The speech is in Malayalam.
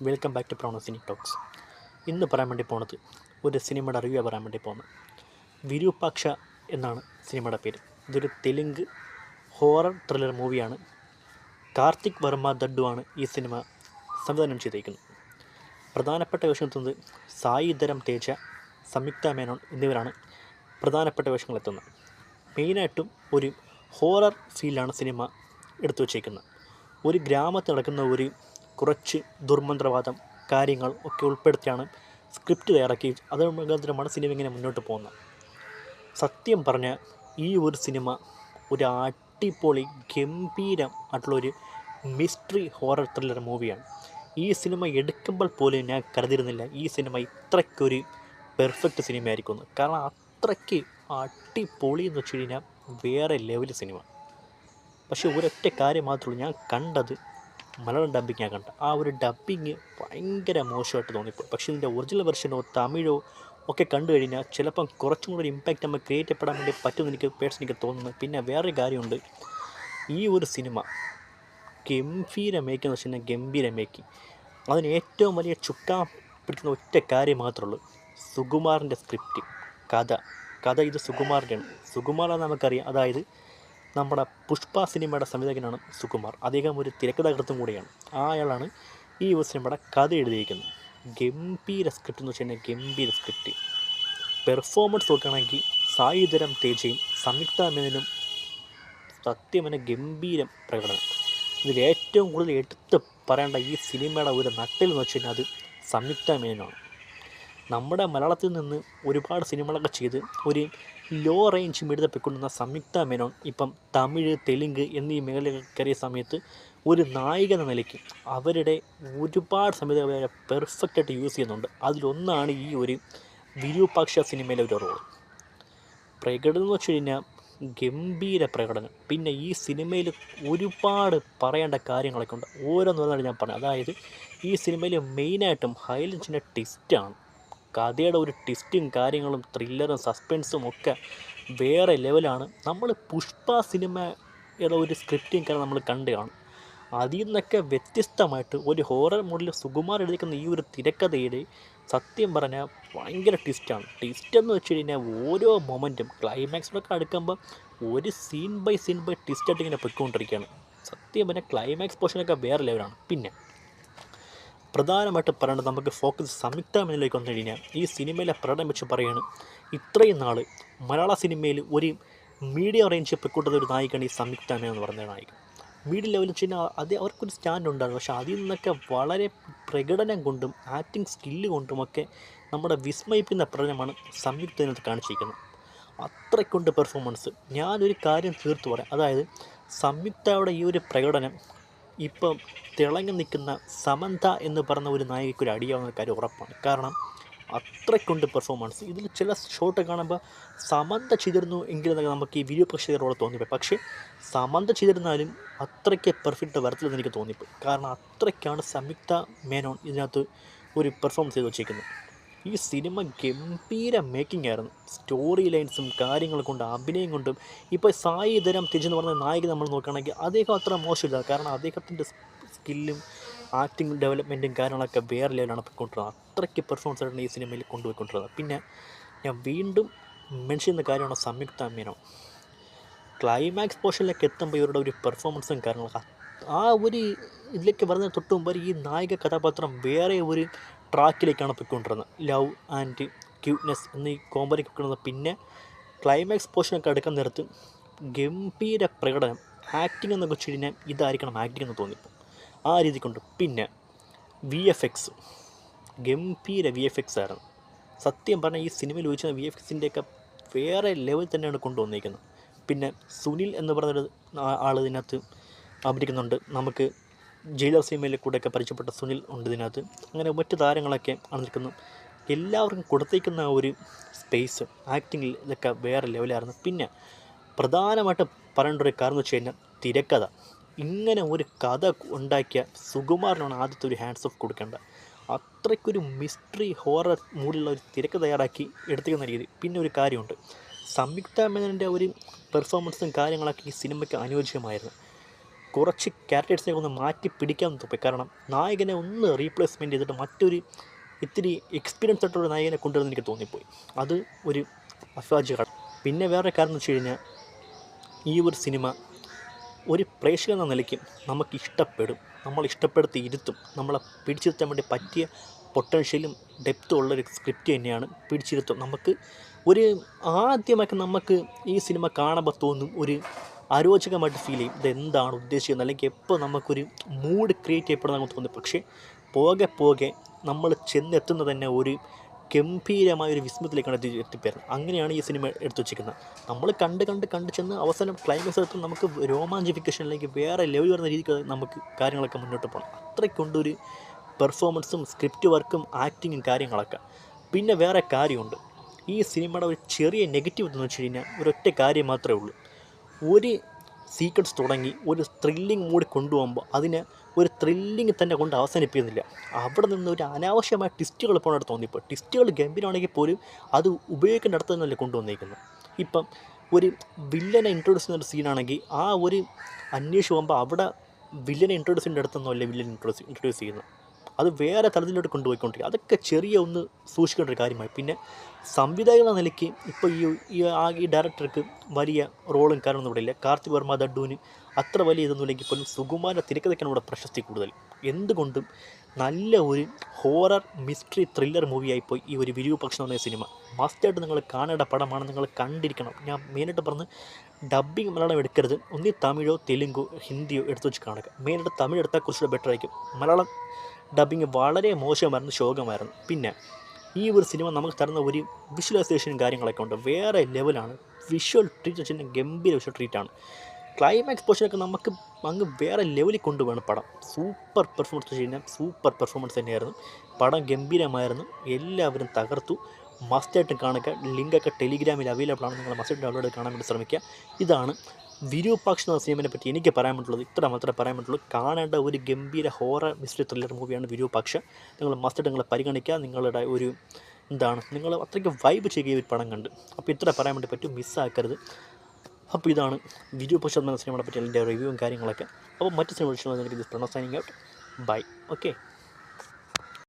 Welcome back to Prano cine talks. ഇന്ന് പറയാൻ വേണ്ടി പോണത് ഒരു സിനിമയുടെ റിവ്യൂ പറയാൻ വേണ്ടി പോകുന്നത്. വിരൂപാക്ഷ എന്നാണ് സിനിമയുടെ പേര്. ഇതൊരു തെലുങ്ക് ഹോറർ ത്രില്ലർ മൂവിയാണ്. കാർത്തിക് വർമ്മ ദഡ്ഡുവാണ് ഈ സിനിമ സംവിധാനം ചെയ്തിരിക്കുന്നത്. പ്രധാനപ്പെട്ട വേഷമെത്തുന്നത് സായി ധരം തേജ, സംയുക്ത മേനോൻ എന്നിവരാണ് പ്രധാനപ്പെട്ട വേഷങ്ങളെത്തുന്നത്. മെയിനായിട്ടും ഒരു ഹോറർ ഫീലാണ് സിനിമ എടുത്തു വച്ചേക്കുന്നത്. ഒരു ഗ്രാമത്തിൽ നടക്കുന്ന ഒരു കുറച്ച് ദുർമന്ത്രവാദം കാര്യങ്ങൾ ഒക്കെ ഉൾപ്പെടുത്തിയാണ് സ്ക്രിപ്റ്റ് തയ്യാറാക്കി. അത് മുഖാന്തരമാണ് സിനിമ ഇങ്ങനെ മുന്നോട്ട് പോകുന്നത്. സത്യം പറഞ്ഞ ഈ ഒരു സിനിമ ഒരു അടിപൊളി ഗംഭീരം ആയിട്ടുള്ളൊരു മിസ്റ്ററി ഹോറർ ത്രില്ലർ മൂവിയാണ്. ഈ സിനിമ എടുക്കുമ്പോൾ പോലും ഞാൻ കരുതിയിരുന്നില്ല ഈ സിനിമ ഇത്രയ്ക്കൊരു പെർഫെക്റ്റ് സിനിമയായിരിക്കുമെന്ന്. കാരണം അത്രയ്ക്ക് അടിപൊളി എന്ന് വെച്ച് കഴിഞ്ഞാൽ വേറെ ലെവൽ സിനിമ. പക്ഷേ ഒരൊറ്റ കാര്യം മാത്രമേ ഉള്ളൂ, ഞാൻ കണ്ടത് മലയാളം ഡബ്ബിങ്ങാണ് കണ്ടത്. ആ ഒരു ഡബ്ബിങ് ഭയങ്കര മോശമായിട്ട് തോന്നിപ്പോയി. പക്ഷേ ഇതിൻ്റെ ഒറിജിനൽ വെർഷനോ തമിഴോ ഒക്കെ കണ്ടു കഴിഞ്ഞാൽ ചിലപ്പം കുറച്ചും കൂടി ഒരു ഇമ്പാക്റ്റ് നമുക്ക് ക്രിയേറ്റ് ചെയ്യപ്പെടാൻ വേണ്ടി പറ്റുമെന്ന് എനിക്ക് പേഴ്സണലി തോന്നുന്നു. പിന്നെ വേറൊരു കാര്യമുണ്ട്, ഈ ഒരു സിനിമ ഗംഭീര മേക്കിംഗ് എന്ന് വെച്ച് കഴിഞ്ഞാൽ ഗംഭീര മേക്കിംഗ്. അതിന് ഏറ്റവും വലിയ ചുക്കാൻ പിടിക്കുന്ന ഒറ്റ കാര്യം മാത്രമേ ഉള്ളൂ, സുകുമാറിൻ്റെ സ്ക്രിപ്റ്റ്, കഥ ഇത് സുകുമാറിൻ്റെയാണ്. സുകുമാറാണ് നമുക്കറിയാം, അതായത് നമ്മുടെ പുഷ്പ സിനിമയുടെ സംവിധായകനാണ് സുകുമാർ. അദ്ദേഹം ഒരു തിരക്കഥാകൃത്തും കൂടിയാണ്. അയാളാണ് ഈ ഒരു സിനിമയുടെ കഥ എഴുതിയിരിക്കുന്നത്. ഗംഭീര സ്ക്രിപ്റ്റ് എന്ന് വെച്ച് കഴിഞ്ഞാൽ ഗംഭീര സ്ക്രിപ്റ്റ്. പെർഫോമൻസ് നോക്കുകയാണെങ്കിൽ സായി ധരം തേജയും സംയുക്ത മേനോനും സത്യം ഗംഭീരം പ്രകടനം. ഇതിൽ ഏറ്റവും കൂടുതൽ എടുത്ത് പറയേണ്ട ഈ സിനിമയുടെ ഒരു നട്ടിൽ എന്ന് വെച്ച് കഴിഞ്ഞാൽ അത് സംയുക്ത മേനോനാണ്. നമ്മുടെ മലയാളത്തിൽ നിന്ന് ഒരുപാട് സിനിമകളൊക്കെ ചെയ്ത് ഒരു ലോ റേഞ്ച് മീഡിയ പൊയ്ക്കൊണ്ടുന്ന സംയുക്ത മേനോൻ ഇപ്പം തമിഴ്, തെലുങ്ക് എന്നീ മേഖലകൾ കയറിയ സമയത്ത് ഒരു നായിക എന്ന നിലയ്ക്ക് അവരുടെ ഒരുപാട് സംവിധായകരെ പെർഫെക്റ്റായിട്ട് യൂസ് ചെയ്യുന്നുണ്ട്. അതിലൊന്നാണ് ഈ ഒരു വിരൂപാക്ഷ സിനിമയിലെ ഒരു റോൾ. പ്രകടനം എന്ന് വെച്ച് കഴിഞ്ഞാൽ ഗംഭീര പ്രകടനം. പിന്നെ ഈ സിനിമയിൽ ഒരുപാട് പറയേണ്ട കാര്യങ്ങളൊക്കെ ഉണ്ട്. ഓരോന്നും ഞാൻ പറഞ്ഞു. അതായത് ഈ സിനിമയിൽ മെയിനായിട്ടും ഹൈലൈറ്റ്സിൻ്റെ ട്വിസ്റ്റാണ്. കഥയുടെ ഒരു ട്വിസ്റ്റും കാര്യങ്ങളും ത്രില്ലറും സസ്പെൻസും ഒക്കെ വേറെ ലെവലാണ്. നമ്മൾ പുഷ്പ സിനിമയുടെ ഒരു സ്ക്രിപ്റ്റും കാര്യം നമ്മൾ കണ്ടു കാണും. അതിൽ നിന്നൊക്കെ വ്യത്യസ്തമായിട്ട് ഒരു ഹോറർ മോഡിൽ സുകുമാർ എഴുതിക്കുന്ന ഈ ഒരു തിരക്കഥയുടെ സത്യം പറഞ്ഞാൽ ഭയങ്കര ട്വിസ്റ്റാണ്. ട്വിസ്റ്റ് എന്ന് വെച്ച് കഴിഞ്ഞാൽ ഓരോ മൊമെൻറ്റും ക്ലൈമാക്സിലൊക്കെ അടുക്കുമ്പോൾ ഒരു സീൻ ബൈ ട്വിസ്റ്റായിട്ട് ഇങ്ങനെ പൊയ്ക്കൊണ്ടിരിക്കുകയാണ്. സത്യം പറഞ്ഞാൽ ക്ലൈമാക്സ് പോർഷനൊക്കെ വേറെ ലെവലാണ്. പിന്നെ പ്രധാനമായിട്ട് പറയേണ്ടത് നമുക്ക് ഫോക്കസ് സംയുക്ത മേനോനിലേക്ക് വന്നു കഴിഞ്ഞാൽ ഈ സിനിമയിലെ പ്രകടനം വെച്ച് പറയുകയാണ്, ഇത്രയും നാൾ മലയാള സിനിമയിൽ ഒരു മീഡിയം റേഞ്ച് പൊയ്ക്കൊണ്ടത് ഒരു നായികയാണ് ഈ സംയുക്ത മേനോൻ എന്ന് പറയുന്ന നായിക. മീഡിയം ലെവലിൽ വെച്ച് കഴിഞ്ഞാൽ അത് അവർക്കൊരു സ്റ്റാൻഡ് ഉണ്ടായിരുന്നു. പക്ഷേ അതിൽ നിന്നൊക്കെ വളരെ പ്രകടനം കൊണ്ടും ആക്ടിങ് സ്കില്ല് കൊണ്ടുമൊക്കെ നമ്മുടെ വിസ്മയിപ്പിക്കുന്ന പ്രകടനമാണ് സംയുക്തനകത്ത് കാണിച്ചിരിക്കുന്നത്. അത്രയ്ക്കുണ്ട് പെർഫോമൻസ്. ഞാനൊരു കാര്യം തീർത്തു പറയാം, അതായത് സംയുക്തയുടെ ഈ ഒരു പ്രകടനം ഇപ്പം തിളങ്ങി നിൽക്കുന്ന സമന്ത എന്ന് പറഞ്ഞ ഒരു നായികയ്ക്ക് ഒരു അടിയാവുന്ന കാര്യം ഉറപ്പാണ്. കാരണം അത്രയ്ക്കുണ്ട് പെർഫോമൻസ്. ഇതിൽ ചില ഷോട്ട് കാണുമ്പോൾ സമന്ത ചെയ്തിരുന്നു എങ്കിലും നമുക്ക് ഈ വിരൂപാക്ഷ റോൾ തോന്നിപ്പോയി. പക്ഷേ സമന്ത ചെയ്തിരുന്നാലും അത്രയ്ക്ക് പെർഫെക്റ്റ് വരത്തില്ലെന്ന് എനിക്ക് തോന്നിപ്പോയി. കാരണം അത്രയ്ക്കാണ് സംയുക്ത മേനോൻ ഇതിനകത്ത് ഒരു പെർഫോമൻസ് ചെയ്ത് വെച്ചിരിക്കുന്നത്. ഈ സിനിമ ഗംഭീര മേക്കിംഗ് ആയിരുന്നു. സ്റ്റോറി ലൈൻസും കാര്യങ്ങൾ കൊണ്ടും അഭിനയം കൊണ്ടും. ഇപ്പോൾ സായി ധരം തേജ് എന്ന് പറഞ്ഞ നായിക നമ്മൾ നോക്കുകയാണെങ്കിൽ അദ്ദേഹം അത്ര മോശമില്ല. കാരണം അദ്ദേഹത്തിൻ്റെ സ്കില്ലും ആക്ടിങ് ഡെവലപ്മെൻറ്റും കാര്യങ്ങളൊക്കെ വേറെ ലെവലാണ് പോയിക്കൊണ്ടിരുന്നത്. അത്രയ്ക്ക് പെർഫോമൻസ് ആയിട്ടാണ് ഈ സിനിമയിൽ കൊണ്ടുപോയിക്കൊണ്ടിരുന്നത്. പിന്നെ ഞാൻ വീണ്ടും മെൻഷൻ ചെയ്യുന്ന കാര്യമാണ് സംയുക്ത മേനോൻ. ക്ലൈമാക്സ് പോർഷനിലേക്ക് എത്തുമ്പോൾ ഇവരുടെ ഒരു പെർഫോമൻസും കാര്യങ്ങളൊക്കെ ആ ഒരു ഇതിലേക്ക് വരുന്നതിന് തൊട്ട് മുമ്പ് ഈ നായിക കഥാപാത്രം വേറെ ഒരു ട്രാക്കിലേക്കാണ് പോയിക്കൊണ്ടിരുന്നത്. ലവ് ആൻഡ് ക്യൂട്ട്നെസ് എന്നീ കോമ്പറിക്ക് കൊണ്ടുവന്നത്. പിന്നെ ക്ലൈമാക്സ് പോർഷനൊക്കെ അടുക്കാൻ നേരത്ത് ഗംഭീര പ്രകടനം, ആക്ടിംഗ് എന്നൊക്കെ വെച്ച് കഴിഞ്ഞാൽ ഇതായിരിക്കണം ആക്ടിംഗ് എന്ന് തോന്നിപ്പോൾ ആ രീതിക്കുണ്ട്. പിന്നെ VFX ഗംഭീര VFX ആയിരുന്നു. സത്യം പറഞ്ഞാൽ ഈ സിനിമയിൽ ചോദിച്ചാൽ VFXൻ്റെയൊക്കെ വേറെ ലെവൽ തന്നെയാണ് കൊണ്ടുവന്നിരിക്കുന്നത്. പിന്നെ സുനിൽ എന്ന് പറഞ്ഞൊരു ആൾ ഇതിനകത്ത് അഭിനയിക്കുന്നുണ്ട്. നമുക്ക് ജയിലർ സിനിമയിൽ കൂടെയൊക്കെ പരിചയപ്പെട്ട സുനിൽ ഉണ്ട് ഇതിനകത്ത്. അങ്ങനെ മറ്റു താരങ്ങളൊക്കെ നിൽക്കുന്നു. എല്ലാവർക്കും കൊടുത്തേക്കുന്ന ഒരു സ്പേസ് ആക്ടിങ്ങിൽ ഇതൊക്കെ വേറെ ലെവലായിരുന്നു. പിന്നെ പ്രധാനമായിട്ട് പറയേണ്ട ഒരു കാരണം എന്ന് വെച്ച് കഴിഞ്ഞാൽ തിരക്കഥ. ഇങ്ങനെ ഒരു കഥ ഉണ്ടാക്കിയ സുകുമാറിനാണ് ആദ്യത്തെ ഒരു ഹാൻഡ്സ് ഓഫ് കൊടുക്കേണ്ടത്. അത്രയ്ക്കൊരു മിസ്റ്ററി ഹോറർ മൂഡിലുള്ള ഒരു തിരക്കഥ തയ്യാറാക്കി എടുത്തിരിക്കുന്ന രീതി. പിന്നെ ഒരു കാര്യമുണ്ട്, സംയുക്ത മേനോൻ്റെ ഒരു പെർഫോമൻസും കാര്യങ്ങളൊക്കെ ഈ സിനിമയ്ക്ക് അനുയോജ്യമായിരുന്നു. കുറച്ച് ക്യാരക്ടേഴ്സിനെ ഒന്ന് മാറ്റി പിടിക്കാൻ തോന്നി. കാരണം നായകനെ ഒന്ന് റീപ്ലേസ്മെൻറ്റ് ചെയ്തിട്ട് മറ്റൊരു ഇത്തിരി എക്സ്പീരിയൻസ് ആയിട്ടുള്ള നായകനെ കൊണ്ടുവരുന്ന എനിക്ക് തോന്നിപ്പോയി. അത് ഒരു അസ്വാജീകരണം. പിന്നെ വേറെ കാരണം എന്ന് വെച്ച് കഴിഞ്ഞാൽ ഈ ഒരു സിനിമ ഒരു പ്രേക്ഷകൻ എന്ന നിലയ്ക്ക് നമുക്ക് ഇഷ്ടപ്പെടും, നമ്മൾ ഇഷ്ടപ്പെടുത്തി ഇരുത്തും, നമ്മളെ പിടിച്ചിരുത്താൻ വേണ്ടി പറ്റിയ പൊട്ടൻഷ്യലും ഡെപ്തും ഉള്ളൊരു സ്ക്രിപ്റ്റ് തന്നെയാണ്. പിടിച്ചിരുത്തും. നമുക്ക് ഒരു ആദ്യമൊക്കെ നമുക്ക് ഈ സിനിമ കാണുമ്പോൾ തോന്നും ഒരു അരോചകമായിട്ട് ഫീൽ ചെയ്യും, ഇതെന്താണ് ഉദ്ദേശിക്കുന്നത്, അല്ലെങ്കിൽ എപ്പോൾ നമുക്കൊരു മൂഡ് ക്രിയേറ്റ് ചെയ്യപ്പെടുന്ന നമുക്ക് തോന്നും. പക്ഷേ പോകെ പോകെ നമ്മൾ ചെന്നെത്തുന്നത് തന്നെ ഒരു ഗംഭീരമായൊരു വിസ്മയത്തിലേക്കാണ് എത്തിപ്പേരുന്നത്. അങ്ങനെയാണ് ഈ സിനിമ എടുത്തു വച്ചിരിക്കുന്നത്. നമ്മൾ കണ്ട് ചെന്ന് അവസാനം ക്ലൈമാക്സ് എടുത്ത് നമുക്ക് രോമാഞ്ചിഫിക്കേഷനിലേക്ക് വേറെ ലെവൽ വരുന്ന രീതിക്ക് നമുക്ക് കാര്യങ്ങളൊക്കെ മുന്നോട്ട് പോകണം. അത്രയ്ക്കൊണ്ടൊരു പെർഫോമൻസും സ്ക്രിപ്റ്റ് വർക്കും ആക്ടിങ്ങും കാര്യങ്ങളൊക്കെ. പിന്നെ വേറെ കാര്യമുണ്ട്, ഈ സിനിമയുടെ ഒരു ചെറിയ നെഗറ്റീവ് എന്ന് വെച്ച് കഴിഞ്ഞാൽ ഒരൊറ്റ കാര്യം മാത്രമേ ഉള്ളൂ. ഒരു സീക്വൻസ് തുടങ്ങി ഒരു ത്രില്ലിങ് മൂഡ് കൊണ്ടുപോകുമ്പോൾ അതിനെ ഒരു ത്രില്ലിങ് തന്നെ കൊണ്ട് അവസാനിപ്പിക്കുന്നില്ല. അവിടെ നിന്ന് ഒരു അനാവശ്യമായ ട്വിസ്റ്റുകൾ പോകണമായിട്ട് തോന്നിപ്പോൾ. ട്വിസ്റ്റുകൾ ഗംഭീരമാണെങ്കിൽ പോലും അത് ഉപയോഗിക്കേണ്ട അടുത്ത് തന്നെയല്ലേ കൊണ്ടുവന്നിരിക്കുന്നത്. ഇപ്പം ഒരു വില്ലനെ ഇൻട്രൊഡ്യൂസ് ചെയ്യുന്ന ഒരു സീനാണെങ്കിൽ ആ ഒരു അന്വേഷിച്ച് പോകുമ്പോൾ അവിടെ വില്ലനെ ഇൻട്രൊഡ്യൂസ് ചെയ്യുന്ന അടുത്തൊന്നുമല്ല വില്ലൻ ഇൻട്രൊഡ്യൂസ് ചെയ്യുന്നത്. അത് വേറെ തലത്തിലോട്ട് കൊണ്ടുപോയിക്കൊണ്ടിരിക്കുക. അതൊക്കെ ചെറിയ ഒന്ന് സൂക്ഷിക്കേണ്ട ഒരു കാര്യമായി. പിന്നെ സംവിധായകൻ എന്ന നിലയ്ക്ക് ഇപ്പോൾ ഈ ഡയറക്ടർക്ക് വലിയ റോളും കാര്യമൊന്നും ഇവിടെ ഇല്ല. കാർത്തിക് വർമ്മ ദഡ്ഡുവിന് അത്ര വലിയ ഇതൊന്നുമില്ലെങ്കിൽ പോലും സുകുമാരൻ്റെ തിരക്കഥയ്ക്കാണ് ഇവിടെ പ്രശസ്തി കൂടുതൽ. എന്തുകൊണ്ടും നല്ല ഒരു ഹോറർ മിസ്റ്ററി ത്രില്ലർ മൂവിയായിപ്പോയി ഈ ഒരു വിരൂപാക്ഷം എന്ന് പറഞ്ഞ സിനിമ. മസ്റ്റായിട്ട് നിങ്ങൾ കാണേണ്ട പടമാണ്, നിങ്ങൾ കണ്ടിരിക്കണം. ഞാൻ മെയിനായിട്ട് പറഞ്ഞ് ഡബ്ബിങ് മലയാളം എടുക്കരുത്, ഒന്നീ തമിഴോ തെലുങ്കോ ഹിന്ദിയോ എടുത്തു വെച്ച് കാണുക. മെയിനായിട്ട് തമിഴ് എടുത്താൽ കുറച്ചുകൂടെ ബെറ്റർ ആയിരിക്കും. മലയാളം ഡബ്ബിങ് വളരെ മോശമായിരുന്നു, ശോകമായിരുന്നു. പിന്നെ ഈ ഒരു സിനിമ നമുക്ക് തരുന്ന ഒരു വിഷ്വലൈസേഷനും കാര്യങ്ങളൊക്കെ ഉണ്ട്, വേറെ ലെവലാണ്. വിഷ്വൽ ട്രീറ്റ് വെച്ചാൽ ഗംഭീര വിഷ്വൽ ട്രീറ്റാണ്. ക്ലൈമാക്സ് പോർഷനൊക്കെ നമുക്ക് അങ്ങ് വേറെ ലെവലിൽ കൊണ്ടുപോകണം പടം. സൂപ്പർ പെർഫോമൻസ് വെച്ച് കഴിഞ്ഞാൽ സൂപ്പർ പെർഫോമൻസ് തന്നെയായിരുന്നു. പടം ഗംഭീരമായിരുന്നു, എല്ലാവരും തകർത്തു. മസ്റ്റായിട്ട് കാണുക. ലിങ്കൊക്കെ ടെലിഗ്രാമിൽ അവൈലബിൾ ആണ്, നിങ്ങൾ മസ്റ്റായിട്ട് ഡൗൺലോഡ് കാണാൻ വേണ്ടി ശ്രമിക്കുക. ഇതാണ് വിരൂപാക്ഷം എന്ന സിനിമയെ പറ്റി എനിക്ക് പറയാൻ പറ്റുള്ളത്. ഇത്ര മാത്രമേ പറയാൻ പറ്റുള്ളൂ. കാണേണ്ട ഒരു ഗംഭീര ഹോറർ മിസ്റ്ററി ത്രില്ലർ മൂവിയാണ് വിരൂപാക്ഷം. നിങ്ങൾ മസ്റ്റായിട്ട് നിങ്ങൾ പരിഗണിക്കുക. നിങ്ങളുടെ ഒരു നിങ്ങൾ അത്രയ്ക്ക് വൈബ് ചെയ്യുക ഒരു പടം കണ്ട്. അപ്പോൾ ഇത്ര പറയാൻ വേണ്ടി പറ്റും, മിസ്സാക്കരുത്. അപ്പോൾ ഇതാണ് വിരൂപാക്ഷം എന്ന സിനിമയെ പറ്റി എൻ്റെ റിവ്യൂവും കാര്യങ്ങളൊക്കെ. അപ്പോൾ മറ്റു സിനിമ എനിക്ക് this Pranav signing out. Bye. Okay.